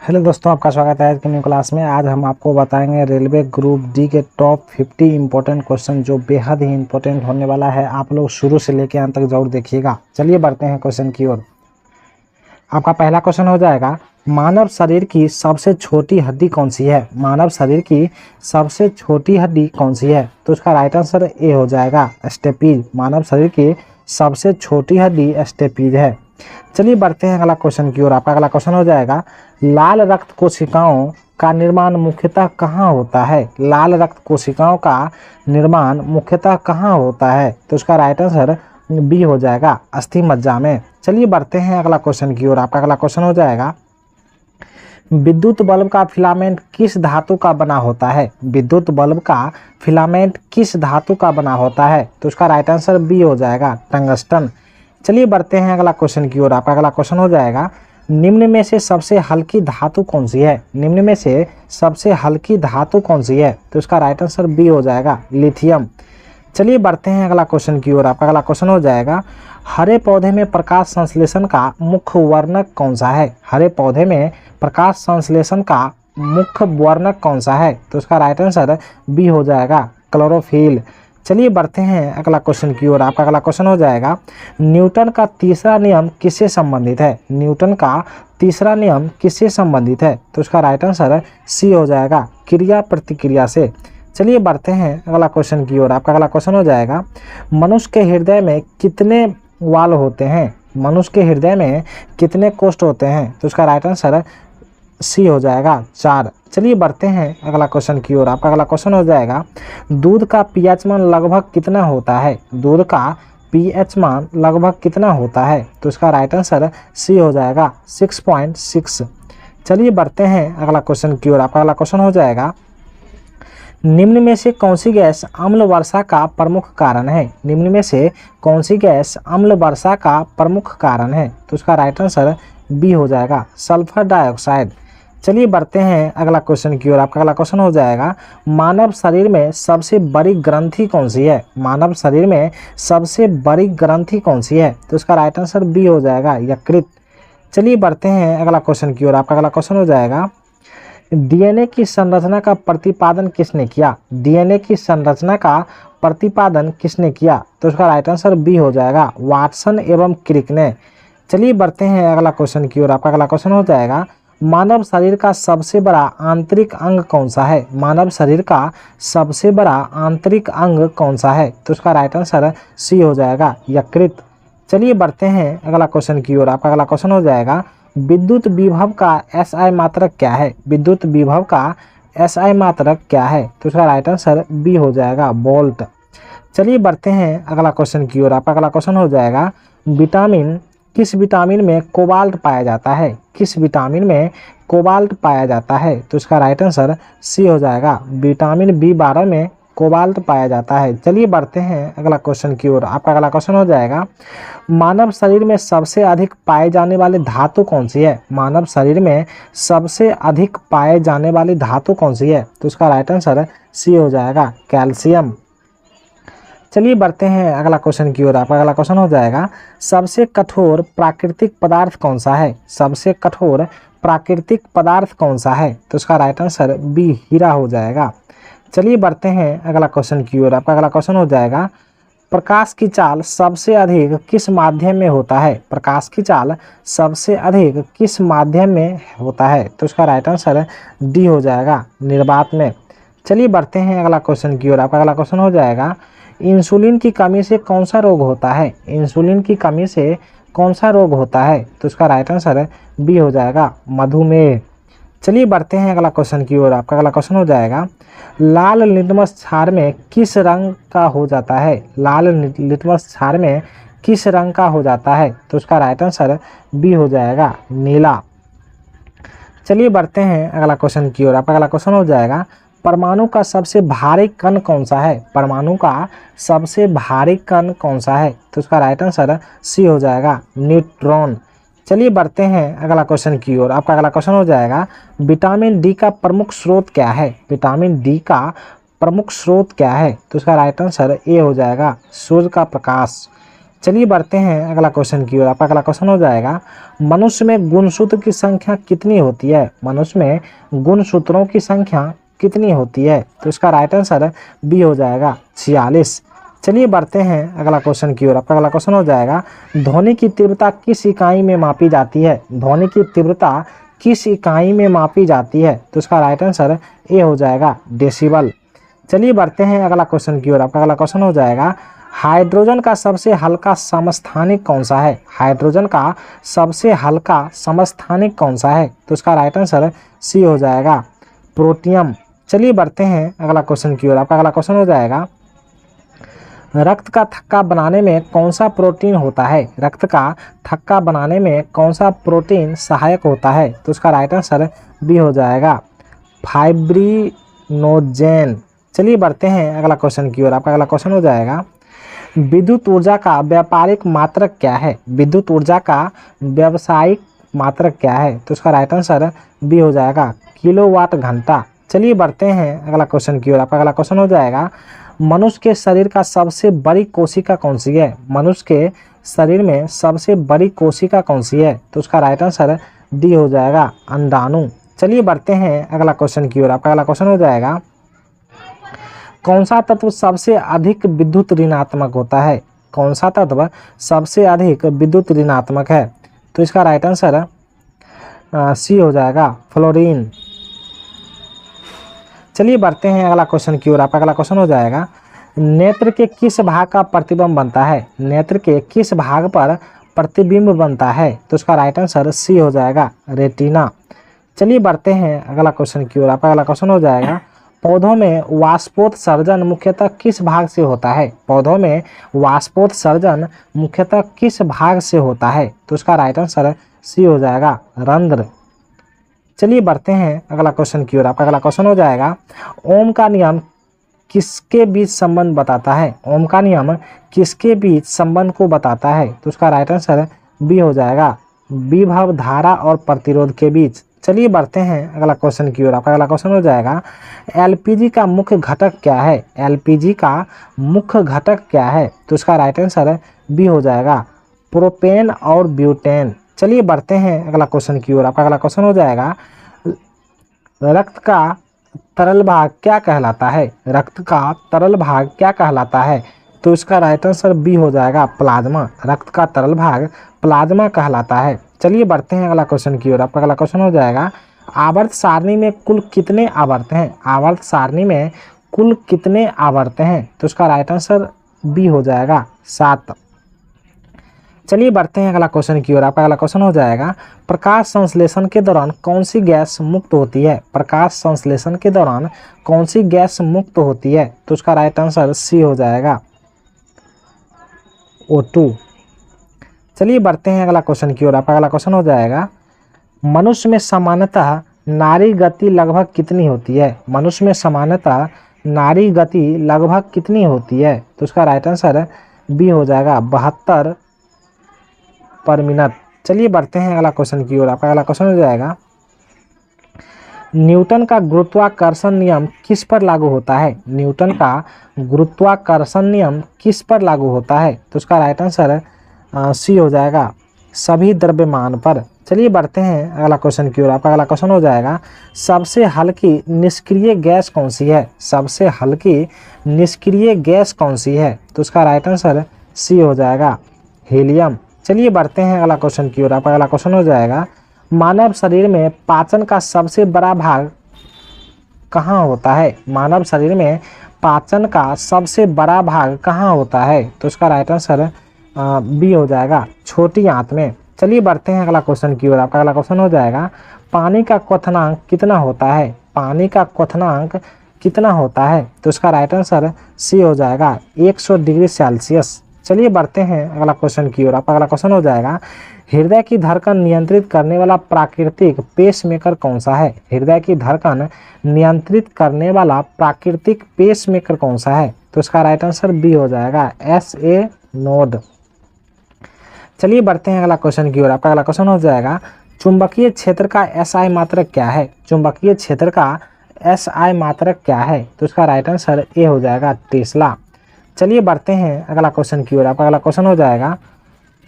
Hello दोस्तों, आपका स्वागत है आज की न्यू क्लास में। आज हम आपको बताएंगे रेलवे ग्रुप डी के टॉप 50 इंपॉर्टेंट क्वेश्चन जो बेहद ही इंपॉर्टेंट होने वाला है। आप लोग शुरू से लेकर अंत तक जरूर देखिएगा। चलिए बढ़ते हैं क्वेश्चन की ओर। आपका पहला क्वेश्चन हो जाएगा, मानव शरीर की सबसे छोटी हड्डी कौन सी है? मानव शरीर की सबसे छोटी हड्डी कौन सी है? तो उसका राइट आंसर ए हो जाएगा, स्टेपीज। मानव शरीर की सबसे छोटी हड्डी स्टेपीज है। चलिए बढ़ते हैं अगला क्वेश्चन की ओर। आपका अगला क्वेश्चन हो जाएगा, लाल रक्त कोशिकाओं का निर्माण मुख्यतः कहाँ होता है? लाल रक्त कोशिकाओं का निर्माण मुख्यतः कहाँ होता है? तो उसका राइट आंसर बी हो जाएगा, अस्थि मज्जा में। चलिए बढ़ते हैं अगला क्वेश्चन की ओर। आपका अगला क्वेश्चन हो जाएगा, विद्युत बल्ब का फिलामेंट किस धातु का बना होता है? विद्युत बल्ब का फिलामेंट किस धातु का बना होता है? तो उसका राइट आंसर बी हो जाएगा, टंगस्टन। चलिए बढ़ते हैं अगला क्वेश्चन की ओर। आपका अगला क्वेश्चन हो जाएगा, निम्न में से सबसे हल्की धातु कौन सी है? निम्न में से सबसे हल्की धातु कौन सी है? तो उसका राइट आंसर बी हो जाएगा, लिथियम। चलिए बढ़ते हैं अगला क्वेश्चन की ओर। आपका अगला क्वेश्चन हो जाएगा, हरे पौधे में प्रकाश संश्लेषण का मुख्य वर्णक कौन सा है? हरे पौधे में प्रकाश संश्लेषण का मुख्य वर्णक कौन सा है? तो उसका राइट आंसर बी हो जाएगा, क्लोरोफिल। चलिए बढ़ते हैं अगला क्वेश्चन की ओर। आपका अगला क्वेश्चन हो जाएगा, न्यूटन का तीसरा नियम किससे संबंधित है? न्यूटन का तीसरा नियम किससे संबंधित है? तो उसका राइट आंसर सी हो जाएगा, क्रिया प्रतिक्रिया से। चलिए बढ़ते हैं अगला क्वेश्चन की ओर। आपका अगला क्वेश्चन हो जाएगा, मनुष्य के हृदय में कितने वाल्व होते हैं? मनुष्य के हृदय में कितने कोष्ठ होते हैं? तो उसका राइट आंसर सी हो जाएगा, 4। चलिए बढ़ते हैं अगला क्वेश्चन की ओर। आपका अगला क्वेश्चन हो जाएगा, दूध का पीएच मान लगभग कितना होता है? दूध का पीएच मान लगभग कितना होता है? तो इसका राइट आंसर सी हो जाएगा, 6.6। चलिए बढ़ते हैं अगला क्वेश्चन की ओर। आपका अगला क्वेश्चन हो जाएगा, निम्न में से कौन सी गैस अम्ल वर्षा का प्रमुख कारण है? निम्न में से कौन सी गैस अम्ल वर्षा का प्रमुख कारण है? तो उसका राइट आंसर बी हो जाएगा, सल्फर डाइऑक्साइड। चलिए बढ़ते हैं अगला क्वेश्चन की ओर। आपका अगला क्वेश्चन हो जाएगा, मानव शरीर में सबसे बड़ी ग्रंथि कौन सी है? मानव शरीर में सबसे बड़ी ग्रंथि कौन सी है? तो उसका राइट आंसर बी हो जाएगा, यकृत। चलिए बढ़ते हैं अगला क्वेश्चन की ओर। आपका अगला क्वेश्चन हो जाएगा, डीएनए की संरचना का प्रतिपादन किसने किया? डीएनए की संरचना का प्रतिपादन किसने किया? तो उसका राइट आंसर बी हो जाएगा, वाटसन एवं क्रिक ने। चलिए बढ़ते हैं अगला क्वेश्चन की ओर। आपका अगला क्वेश्चन हो जाएगा, मानव शरीर का सबसे बड़ा आंतरिक अंग कौन सा है? मानव शरीर का सबसे बड़ा आंतरिक अंग कौन सा है? तो उसका राइट आंसर सी हो जाएगा, यकृत। चलिए बढ़ते हैं अगला क्वेश्चन की ओर। आपका अगला क्वेश्चन हो जाएगा, विद्युत विभव का एसआई मात्रक क्या है? विद्युत विभव का एसआई मात्रक क्या है? तो उसका राइट आंसर बी हो जाएगा, वोल्ट। चलिए बढ़ते हैं अगला क्वेश्चन की ओर। आपका अगला क्वेश्चन हो जाएगा, किस विटामिन में कोबाल्ट पाया जाता है? किस विटामिन में कोबाल्ट पाया जाता है? तो इसका राइट आंसर सी हो जाएगा, विटामिन बी12 में कोबाल्ट पाया जाता है। चलिए बढ़ते हैं अगला क्वेश्चन की ओर। आपका अगला क्वेश्चन हो जाएगा, मानव शरीर में सबसे अधिक पाए जाने वाली धातु कौन सी है? मानव शरीर में सबसे अधिक पाए जाने वाली धातु कौन सी है? तो उसका राइट आंसर सी हो जाएगा, कैल्शियम। चलिए बढ़ते हैं अगला क्वेश्चन की ओर। आपका अगला क्वेश्चन हो जाएगा, सबसे कठोर प्राकृतिक पदार्थ कौन सा है? सबसे कठोर प्राकृतिक पदार्थ कौन सा है? तो उसका राइट आंसर बी, हीरा हो जाएगा। चलिए बढ़ते हैं अगला क्वेश्चन की ओर। आपका अगला क्वेश्चन हो जाएगा, प्रकाश की चाल सबसे अधिक किस माध्यम में होता है? प्रकाश की चाल सबसे अधिक किस माध्यम में होता है? तो उसका राइट आंसर डी हो जाएगा, निर्वात में। चलिए बढ़ते हैं अगला क्वेश्चन की ओर। आपका अगला क्वेश्चन हो जाएगा, इंसुलिन की कमी से कौन सा रोग होता है? इंसुलिन की कमी से कौन सा रोग होता है? तो उसका राइट आंसर बी हो जाएगा, मधुमेह। चलिए बढ़ते हैं अगला क्वेश्चन की ओर। आपका अगला क्वेश्चन हो जाएगा, लाल लिटमस क्षार में किस रंग का हो जाता है? लाल लिटमस क्षार में किस रंग का हो जाता है? तो उसका राइट आंसर बी हो जाएगा, नीला। चलिए बढ़ते हैं अगला क्वेश्चन की ओर। आपका अगला क्वेश्चन हो जाएगा, परमाणु का सबसे भारी कण कौन सा है? परमाणु का सबसे भारी कण कौन सा है? तो उसका राइट आंसर सी हो जाएगा, न्यूट्रॉन। चलिए बढ़ते हैं अगला क्वेश्चन की ओर। आपका अगला क्वेश्चन हो जाएगा, विटामिन डी का प्रमुख स्रोत क्या है? विटामिन डी का प्रमुख स्रोत क्या है? तो उसका राइट आंसर ए हो जाएगा, सूर्य का प्रकाश। चलिए बढ़ते हैं अगला क्वेश्चन की ओर। आपका अगला क्वेश्चन हो जाएगा, मनुष्य में गुणसूत्र की संख्या कितनी होती है? मनुष्य में गुणसूत्रों की संख्या कितनी होती है? तो इसका राइट आंसर बी हो जाएगा 46। चलिए बढ़ते हैं अगला क्वेश्चन की ओर। आपका अगला क्वेश्चन हो जाएगा, ध्वनि की तीव्रता किस इकाई में मापी जाती है? ध्वनि की तीव्रता किस इकाई में मापी जाती है? तो इसका राइट आंसर ए हो जाएगा डेसिबल। चलिए बढ़ते हैं अगला क्वेश्चन की ओर। आपका अगला क्वेश्चन हो जाएगा, हाइड्रोजन का सबसे हल्का समस्थानिक कौन सा है? हाइड्रोजन का सबसे हल्का समस्थानिक कौन सा है? तो इसका राइट आंसर सी हो जाएगा प्रोटियम। चलिए बढ़ते हैं अगला क्वेश्चन की ओर। आपका अगला क्वेश्चन हो जाएगा, रक्त का थक्का बनाने में कौन सा प्रोटीन होता है? रक्त का थक्का बनाने में कौन सा प्रोटीन सहायक होता है? तो उसका राइट आंसर बी हो जाएगा फाइब्रिनोजेन। चलिए बढ़ते हैं अगला क्वेश्चन की ओर। आपका अगला क्वेश्चन हो जाएगा, विद्युत ऊर्जा का व्यापारिक मात्रक क्या है? विद्युत ऊर्जा का व्यावसायिक मात्रक क्या है? तो उसका राइट आंसर बी हो जाएगा किलोवाट घंटा। चलिए बढ़ते हैं अगला क्वेश्चन की ओर। आपका अगला क्वेश्चन हो जाएगा, मनुष्य के शरीर का सबसे बड़ी कोशिका कौन सी है? मनुष्य के शरीर में सबसे बड़ी कोशिका कौन सी है? तो उसका राइट आंसर डी हो जाएगा अंडाणु। चलिए बढ़ते हैं अगला क्वेश्चन की ओर। आपका अगला क्वेश्चन हो जाएगा, कौन सा तत्व सबसे अधिक विद्युत ऋणात्मक होता है? कौन सा तत्व सबसे अधिक विद्युत ऋणात्मक है? तो इसका राइट आंसर सी हो जाएगा फ्लोरीन। चलिए बढ़ते हैं अगला क्वेश्चन की ओर। आपका अगला क्वेश्चन हो जाएगा, नेत्र के किस भाग का प्रतिबिंब बनता है? नेत्र के किस भाग पर प्रतिबिंब बनता है? तो उसका राइट आंसर सी हो जाएगा रेटिना। चलिए बढ़ते हैं अगला क्वेश्चन की ओर। आपका अगला क्वेश्चन हो जाएगा, पौधों में वाष्पोत्सर्जन मुख्यतः किस भाग से होता है? पौधों में वाष्पोत्सर्जन मुख्यतः किस भाग से होता है? तो उसका राइट आंसर सी हो जाएगा रंध्र। चलिए बढ़ते हैं अगला क्वेश्चन की ओर। आपका अगला क्वेश्चन हो जाएगा, ओम का नियम किसके बीच संबंध बताता है? ओम का नियम किसके बीच संबंध को बताता है? तो उसका राइट आंसर बी हो जाएगा विभव धारा और प्रतिरोध के बीच। चलिए बढ़ते हैं अगला क्वेश्चन की ओर। आपका अगला क्वेश्चन हो जाएगा, एलपीजी का मुख्य घटक क्या है? एलपीजी का मुख्य घटक क्या है? तो उसका राइट आंसर बी हो जाएगा प्रोपेन और ब्यूटेन। चलिए बढ़ते हैं अगला क्वेश्चन की ओर। आपका अगला क्वेश्चन हो जाएगा, रक्त का तरल भाग क्या कहलाता है? रक्त का तरल भाग क्या कहलाता है? तो इसका राइट आंसर बी हो जाएगा प्लाज्मा। रक्त का तरल भाग प्लाज्मा कहलाता है। चलिए बढ़ते हैं अगला क्वेश्चन की ओर। आपका अगला क्वेश्चन हो जाएगा, आवर्त सारणी में कुल कितने आवर्त हैं? आवर्त सारणी में कुल कितने आवर्त हैं? तो इसका राइट आंसर बी हो जाएगा 7। चलिए बढ़ते हैं अगला क्वेश्चन की ओर। आपका अगला क्वेश्चन हो जाएगा, प्रकाश संश्लेषण के दौरान कौन सी गैस मुक्त होती है? प्रकाश संश्लेषण के दौरान कौन सी गैस मुक्त होती है? तो उसका राइट आंसर सी हो जाएगा O2। चलिए बढ़ते हैं अगला क्वेश्चन की ओर। आपका अगला क्वेश्चन हो जाएगा, मनुष्य में सामान्यतः नाड़ी गति लगभग कितनी होती है? मनुष्य में सामान्यतः नाड़ी गति लगभग कितनी होती है? तो उसका राइट आंसर बी हो जाएगा 72 पर मिनट। चलिए बढ़ते हैं अगला क्वेश्चन की ओर। आपका अगला क्वेश्चन हो जाएगा, न्यूटन का गुरुत्वाकर्षण नियम किस पर लागू होता है? न्यूटन का गुरुत्वाकर्षण नियम किस पर लागू होता है? तो उसका राइट आंसर सी हो जाएगा सभी द्रव्यमान पर। चलिए बढ़ते हैं अगला क्वेश्चन की ओर। आपका अगला क्वेश्चन हो जाएगा, सबसे हल्की निष्क्रिय गैस कौन सी है? सबसे हल्की निष्क्रिय गैस कौन सी है? तो उसका राइट आंसर सी हो जाएगा हीलियम। चलिए बढ़ते हैं अगला क्वेश्चन की ओर। आपका अगला क्वेश्चन हो जाएगा, मानव शरीर में पाचन का सबसे बड़ा भाग कहाँ होता है? मानव शरीर में पाचन का सबसे बड़ा भाग कहाँ होता है? तो उसका राइट आंसर बी हो जाएगा छोटी आंत में। चलिए बढ़ते हैं अगला क्वेश्चन की ओर। आपका अगला क्वेश्चन हो जाएगा, पानी का क्वथनांक कितना होता है? पानी का क्वथनांक कितना होता है? तो उसका राइट आंसर सी हो जाएगा 100 डिग्री सेल्सियस। चलिए बढ़ते हैं अगला क्वेश्चन की ओर। आपका अगला क्वेश्चन हो जाएगा, हृदय की धड़कन नियंत्रित करने वाला प्राकृतिक पेसमेकर कौन सा है? हृदय की धड़कन नियंत्रित करने वाला प्राकृतिक पेसमेकर कौन सा है? तो इसका राइट आंसर बी हो जाएगा SA नोड। चलिए बढ़ते हैं अगला क्वेश्चन की ओर। आपका अगला क्वेश्चन हो जाएगा, चुंबकीय क्षेत्र का SI मात्रक क्या है? चुंबकीय क्षेत्र का SI मात्रक क्या है? तो इसका राइट आंसर ए हो जाएगा टेस्ला। चलिए बढ़ते हैं अगला क्वेश्चन की ओर। आपका अगला क्वेश्चन हो जाएगा,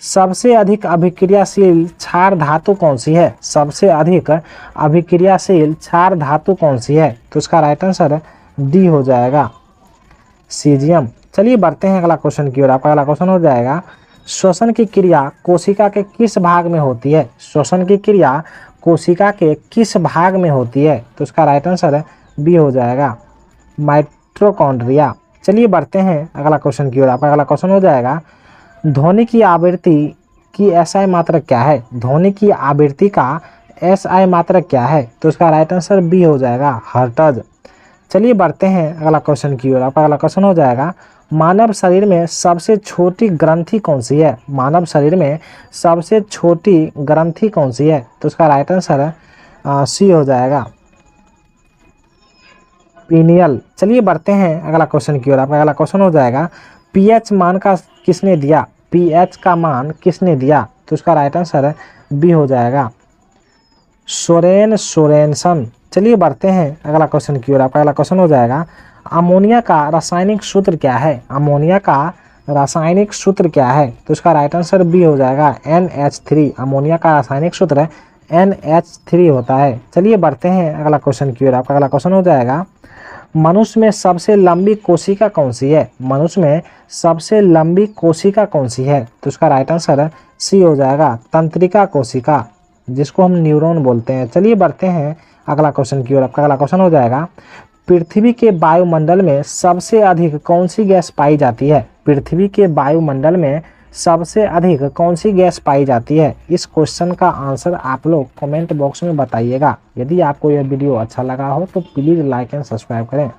सबसे अधिक अभिक्रियाशील क्षार धातु कौन सी है? सबसे अधिक अभिक्रियाशील क्षार धातु कौन सी है? तो इसका राइट आंसर डी हो जाएगा, सीजियम। चलिए बढ़ते हैं अगला क्वेश्चन की ओर। आपका अगला क्वेश्चन हो जाएगा, श्वसन की क्रिया कोशिका के किस भाग में होती है? श्वसन की क्रिया कोशिका के किस भाग में होती है? तो इसका राइट आंसर बी हो जाएगा, माइटोकॉन्ड्रिया। चलिए बढ़ते हैं अगला क्वेश्चन की ओर। आपका अगला क्वेश्चन हो जाएगा, ध्वनि की आवृत्ति की एसआई मात्रक क्या है? ध्वनि की आवृत्ति का एसआई मात्रक क्या है? तो इसका राइट आंसर बी हो जाएगा, हर्ट्ज। चलिए बढ़ते हैं अगला क्वेश्चन की ओर। आपका अगला क्वेश्चन हो जाएगा, मानव शरीर में सबसे छोटी ग्रंथि कौन सी है? मानव शरीर में सबसे छोटी ग्रंथि कौन सी है? तो इसका राइट आंसर सी हो जाएगा, पीनियल। चलिए बढ़ते हैं अगला क्वेश्चन की ओर। आपका अगला क्वेश्चन हो जाएगा, पीएच मान का किसने दिया? पीएच का मान किसने दिया? तो इसका राइट आंसर बी हो जाएगा, सोरेनसन। चलिए बढ़ते हैं अगला क्वेश्चन की ओर। आपका अगला क्वेश्चन हो जाएगा, अमोनिया का रासायनिक सूत्र क्या है? अमोनिया का रासायनिक सूत्र क्या है? तो इसका राइट आंसर बी हो जाएगा, NH3। अमोनिया का रासायनिक सूत्र NH3 होता है। चलिए बढ़ते हैं अगला क्वेश्चन की ओर। आपका अगला क्वेश्चन हो जाएगा, मनुष्य में सबसे लंबी कोशिका कौन सी है? मनुष्य में सबसे लंबी कोशिका कौन सी है? तो इसका राइट आंसर सी हो जाएगा, तंत्रिका कोशिका, जिसको हम न्यूरॉन बोलते हैं। चलिए बढ़ते हैं अगला क्वेश्चन की ओर। आपका अगला क्वेश्चन हो जाएगा, पृथ्वी के वायुमंडल में सबसे अधिक कौन सी गैस पाई जाती है? पृथ्वी के वायुमंडल में सबसे अधिक कौन सी गैस पाई जाती है? इस क्वेश्चन का आंसर आप लोग कमेंट बॉक्स में बताइएगा। यदि आपको यह वीडियो अच्छा लगा हो तो प्लीज़ लाइक एंड सब्सक्राइब करें।